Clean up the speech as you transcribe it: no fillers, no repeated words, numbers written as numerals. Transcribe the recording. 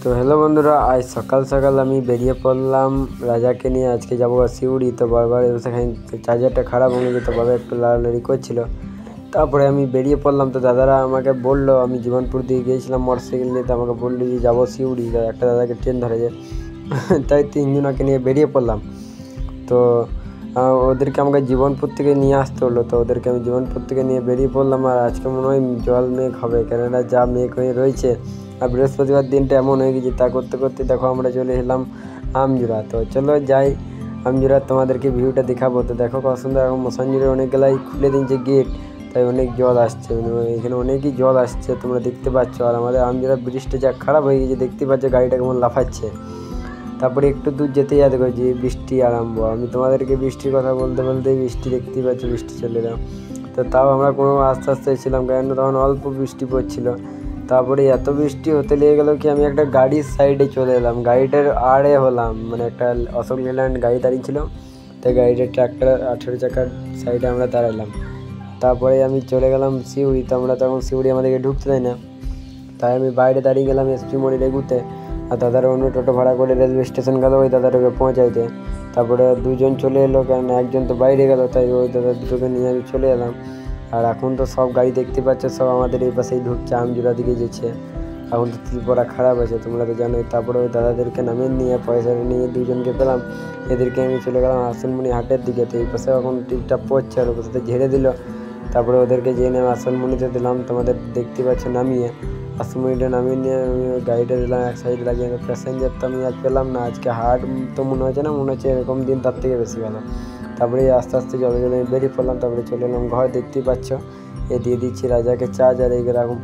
তো হ্যালো বন্ধুরা, আজ সকাল সকাল আমি বেরিয়ে পড়লাম রাজাকে নিয়ে। আজকে যাবো শিউড়ি। তো বারবার সেখানে চার্জারটা খারাপ হয়ে যেত, বাবা একটু লাড়ালাড়ি করছিল। তারপরে আমি বেরিয়ে পড়লাম। তো দাদারা আমাকে বললো, আমি জীবনপুর দিয়ে গিয়েছিলাম মোটরসাইকেল নিয়ে, তো আমাকে বললো যে যাবো শিউড়ি। একটা দাদাকে ট্রেন ধরে যায়, তাই তিনজনকে নিয়ে বেরিয়ে পড়লাম। তো ওদেরকে আমাকে জীবনপুর থেকে নিয়ে আসতে হলো। তো ওদেরকে আমি জীবনপুর থেকে নিয়ে বেরিয়ে পড়লাম। আর আজকে মনে হয় জল মেঘ হবে, কেননা যা মেঘ হয়ে রয়েছে। আর বৃহস্পতিবার দিনটা এমন হয়ে গেছে, তা করতে করতে দেখো আমরা চলে এলাম আমজোড়া। তো চলো যাই আমজোড়া, তোমাদেরকে ভিউটা দেখাবো। তো দেখো কত সুন্দর, এখন মশানজোড়ে অনেকগুলাই খুলে দিয়েছে গেট, তাই অনেক জল আসছে, এখানে অনেকই জল আসছে, তোমরা দেখতে পাচ্ছ। আর আমাদের আমজোড়া ব্রিজটা যা খারাপ হয়ে গেছে, দেখতে পাচ্ছ গাড়িটা কেমন লাফাচ্ছে। তারপরে একটু দূর যেতে দেখো যে বৃষ্টি আরম্ভ। আমি তোমাদেরকে বৃষ্টির কথা বলতে বলতেই বৃষ্টি দেখতেই পাচ্ছি, বৃষ্টি চলে এলাম। তো তাও আমরা কোনো আস্তে আস্তে ছিলাম, কারণ তখন অল্প বৃষ্টি পড়ছিল। তারপরে এত বৃষ্টি হতে লেগে গেলো কি আমি একটা গাড়ির সাইডে চলে এলাম, গাড়িটার আড়ে হলাম। মানে একটা অশোক লেল্যান্ড গাড়ি দাঁড়িয়েছিল, তাই গাড়িটার ট্রাক্টর 18 চাকার সাইডে আমরা দাঁড়ালাম। তারপরে আমি চলে গেলাম শিউড়ি। তো আমরা তখন শিউড়ি আমাদেরকে ঢুকতে দেয় না, তাই আমি বাইরে দাঁড়িয়ে গেলাম এসপি মোড়ে এগুতে। আর দাদারা অন্য টোটো ভাড়া করে রেলওয়ে স্টেশন গেল ওই দাদাটাকে পৌঁছাইতে। তারপরে দুজন চলে এলো, কারণ একজন তো বাইরে গেল, তাই ওই দাদা দুটোকে নিয়ে আমি চলে এলাম। আর এখন তো সব গাড়ি দেখতে পাচ্ছ, সব আমাদের এই পাশেই ঢুকছে, আমজোড়া দিকে যেছে। এখন তো ত্রিপুরা খারাপ আছে, তোমরা তো জানোই। তারপরে ওই দাদাদেরকে নামিয়ে নিয়ে পয়সা নিয়ে দুজনকে পেলাম, এদেরকে আমি চলে গেলাম আসনমণি হাটের দিকে। তো এই পাশে এখন টিপটা পড়ছে, আর ওর পাশে ঝেড়ে দিল। তারপরে ওদেরকে যেয়ে নেমে আসনমণিতে দিলাম, তোমাদের দেখতে পাচ্ছ নামিয়ে। আসনমণিটা নামিয়ে নিয়ে আমি ওই গাড়িটা দিলাম এক সাইড লাগিয়ে। প্যাসেঞ্জার তো আমি আর পেলাম না, আজকে হাট তো মনে হচ্ছে না, মনে হচ্ছে এরকম দিন তার থেকে বেশি ভালো। তারপরে আস্তে আস্তে জলে জলে বেরিয়ে পড়লাম। তারপরে চলে এলাম ঘর, দেখতেই পাচ্ছ। এ দিয়ে দিচ্ছি রাজাকে চার্জ, আর এইগুলো এখন